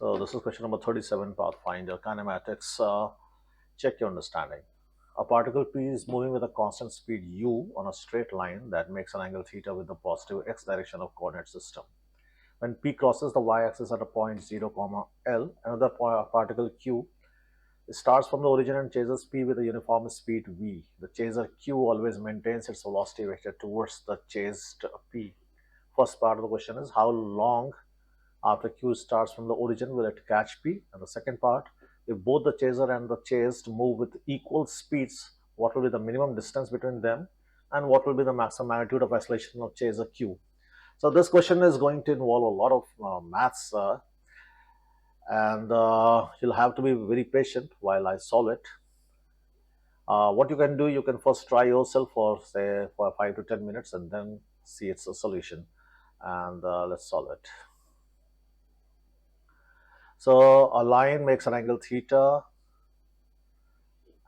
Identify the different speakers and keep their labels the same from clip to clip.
Speaker 1: So this is question number 37, Pathfinder, kinematics. Check your understanding. A particle P is moving with a constant speed u on a straight line that makes an angle theta with the positive x direction of coordinate system. When P crosses the y-axis at a point 0, L, another particle Q starts from the origin and chases P with a uniform speed v. The chaser Q always maintains its velocity vector towards the chased P. First part of the question is how long after Q starts from the origin will it catch P? And the second part, if both the chaser and the chased move with equal speeds, what will be the minimum distance between them and what will be the maximum magnitude of acceleration of chaser Q? So this question is going to involve a lot of maths and you'll have to be very patient while I solve it. What you can do, you can first try yourself for say for 5 to 10 minutes and then see its a solution, and let's solve it. So a line makes an angle theta,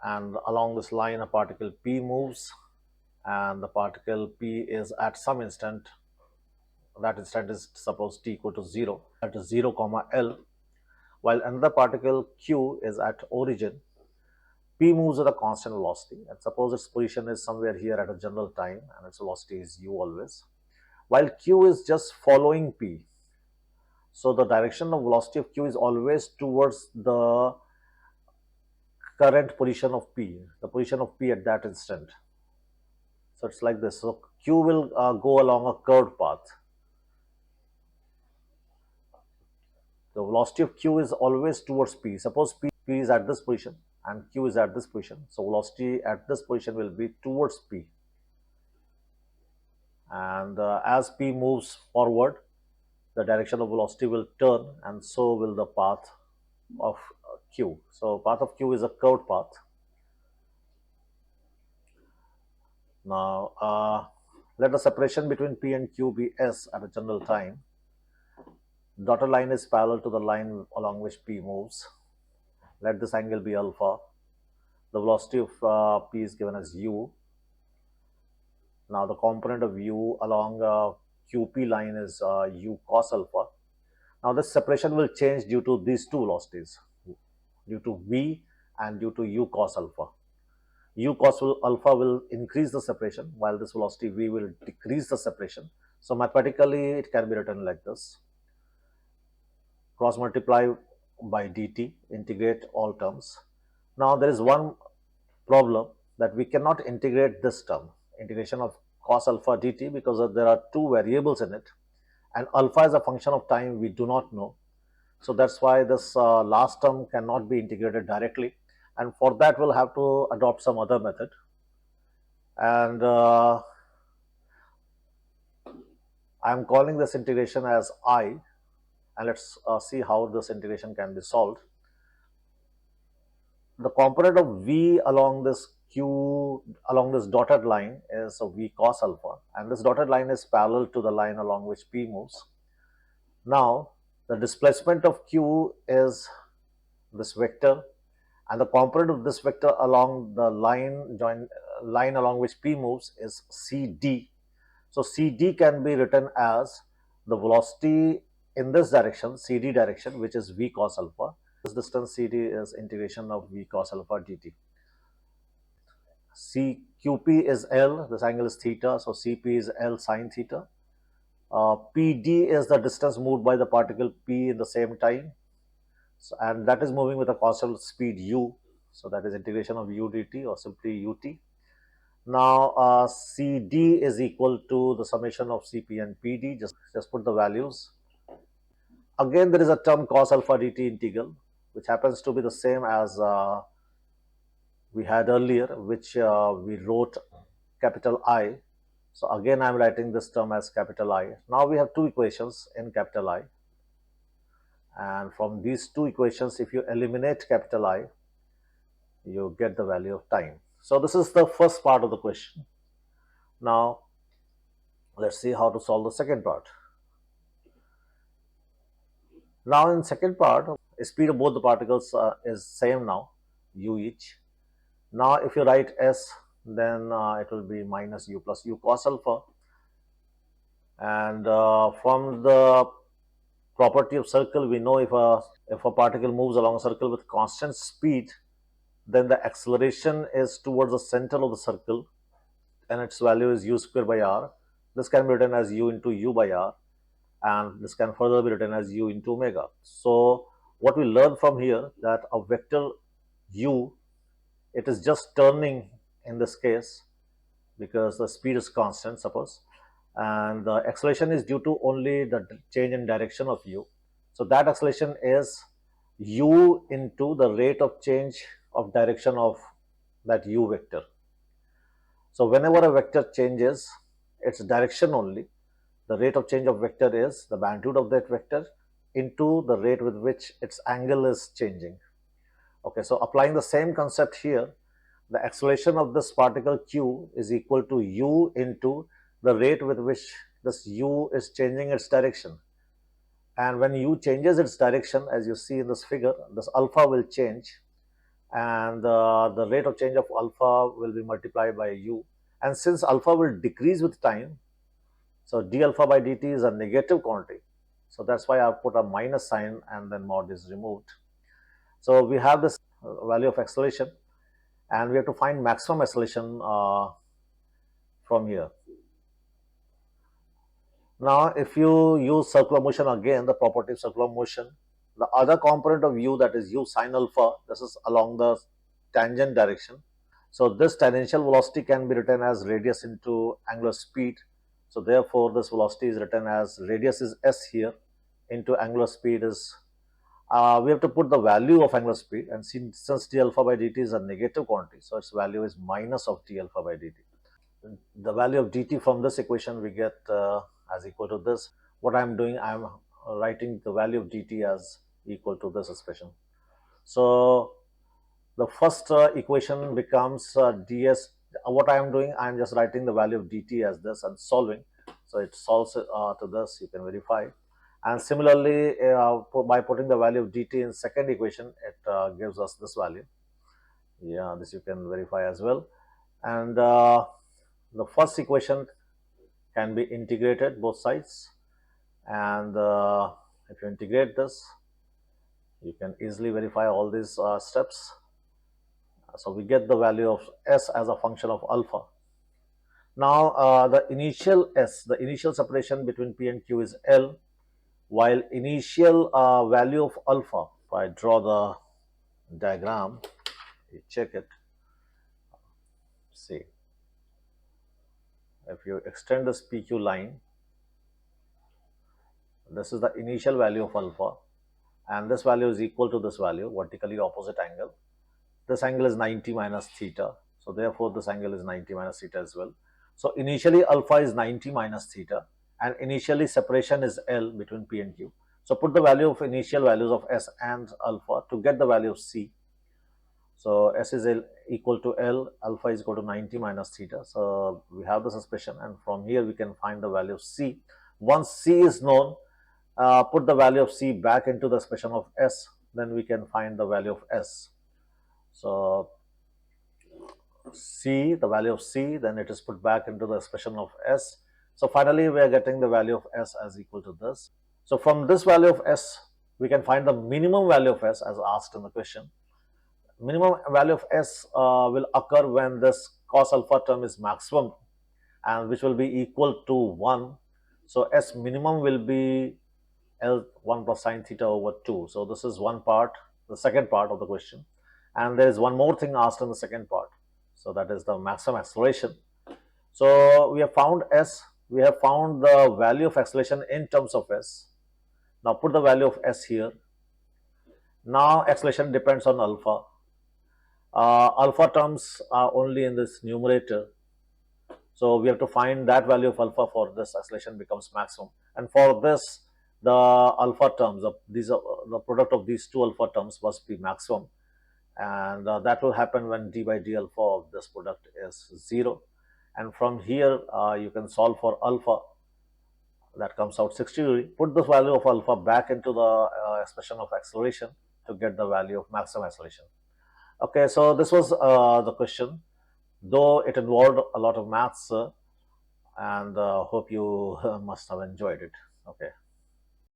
Speaker 1: and along this line a particle P moves, and the particle P is at some instant, that instant is suppose t equal to 0, at 0, L, while another particle Q is at origin. P moves at a constant velocity, and suppose its position is somewhere here at a general time and its velocity is u always, while Q is just following P. So the direction of velocity of Q is always towards the current position of P, the position of P at that instant. So it's like this. So Q will go along a curved path. The velocity of Q is always towards P. Suppose P is at this position and Q is at this position. So velocity at this position will be towards P. And as P moves forward, the direction of velocity will turn, and so will the path of Q. So path of Q is a curved path. Now let the separation between P and Q be S at a general time. Dotted line is parallel to the line along which P moves. Let this angle be alpha. The velocity of P is given as u. Now the component of u along QP line is u cos alpha. Now this separation will change due to these two velocities, due to v and due to u cos alpha. U cos alpha will increase the separation, while this velocity v will decrease the separation. So mathematically it can be written like this: cross multiply by dt, integrate all terms. Now there is one problem, that we cannot integrate this term, integration of cos alpha dt, because there are two variables in it, and alpha is a function of time we do not know. So that's why this last term cannot be integrated directly, and for that we'll have to adopt some other method. And I'm calling this integration as I, and let's see how this integration can be solved. The component of v along this Q, along this dotted line, is v cos alpha, and this dotted line is parallel to the line along which P moves. Now the displacement of Q is this vector, and the component of this vector along the line along which P moves is CD. So CD can be written as the velocity in this direction, CD direction, which is v cos alpha. This distance CD is integration of v cos alpha dt. QP is L, this angle is theta, so CP is L sine theta. PD is the distance moved by the particle P in the same time, so, and that is moving with a constant speed u, so that is integration of u dt, or simply ut. Now CD is equal to the summation of CP and PD, just put the values. Again there is a term cos alpha dt integral, which happens to be the same as we had earlier, which we wrote capital I. So again I am writing this term as capital I. Now we have two equations in capital I, and from these two equations, if you eliminate capital I, you get the value of time. So this is the first part of the question. Now let's see how to solve the second part. Now in second part, speed of both the particles is same now, u each. Now if you write s, then it will be minus u plus u cos alpha, and from the property of circle, we know if a particle moves along a circle with constant speed, then the acceleration is towards the center of the circle and its value is u square by r. This can be written as u into u by r, and this can further be written as u into omega. So what we learn from here, that a vector u, it is just turning in this case because the speed is constant, suppose, and the acceleration is due to only the change in direction of u. So that acceleration is u into the rate of change of direction of that u vector. So whenever a vector changes its direction only, the rate of change of vector is the magnitude of that vector into the rate with which its angle is changing. Okay, so applying the same concept here, the acceleration of this particle q is equal to u into the rate with which this u is changing its direction. And when u changes its direction, as you see in this figure, this alpha will change, and the rate of change of alpha will be multiplied by u. And since alpha will decrease with time, so d alpha by dt is a negative quantity. So that's why I put a minus sign and then mod is removed. So we have this value of acceleration, and we have to find maximum acceleration from here. Now, if you use circular motion again, the property of circular motion, the other component of u, that is u sine alpha, this is along the tangent direction. So this tangential velocity can be written as radius into angular speed. So therefore, this velocity is written as radius is s here into angular speed is, we have to put the value of angular speed, and since d alpha by dt is a negative quantity, so its value is minus of d alpha by dt. The value of dt from this equation we get as equal to this. What I am doing, I am writing the value of dt as equal to this expression. So the first equation becomes ds. What I am doing, I am just writing the value of dt as this and solving. So it solves to this, you can verify. And similarly, by putting the value of dt in second equation, it gives us this value. Yeah, this you can verify as well. And the first equation can be integrated both sides, and if you integrate this, you can easily verify all these steps. So we get the value of s as a function of alpha. Now the initial s, the initial separation between p and q is L, while initial value of alpha, if I draw the diagram, you check it, see, if you extend this PQ line, this is the initial value of alpha, and this value is equal to this value, vertically opposite angle. This angle is 90 minus theta, so therefore this angle is 90 minus theta as well. So initially alpha is 90 minus theta, and initially separation is L between P and Q. So put the value of initial values of S and alpha to get the value of C. So S is equal to L, alpha is equal to 90 minus theta. So we have this expression, and from here we can find the value of C. Once C is known, put the value of C back into the expression of S, then we can find the value of S. So C, the value of C, then it is put back into the expression of S. So finally, we are getting the value of S as equal to this. So from this value of S, we can find the minimum value of S as asked in the question. Minimum value of S will occur when this cos alpha term is maximum, and which will be equal to 1. So S minimum will be L 1 plus sine theta over 2. So this is one part, the second part of the question. And there is one more thing asked in the second part. So that is the maximum acceleration. So we have found S, we have found the value of acceleration in terms of S. Now put the value of S here. Now acceleration depends on alpha. Alpha terms are only in this numerator. So we have to find that value of alpha for this acceleration becomes maximum. And for this, the alpha terms, the product of these two alpha terms must be maximum. And that will happen when d by d alpha of this product is 0. And from here, you can solve for alpha. That comes out 60 degrees. Put the value of alpha back into the expression of acceleration to get the value of maximum acceleration. Okay, so this was the question, though it involved a lot of maths, and hope you must have enjoyed it. Okay.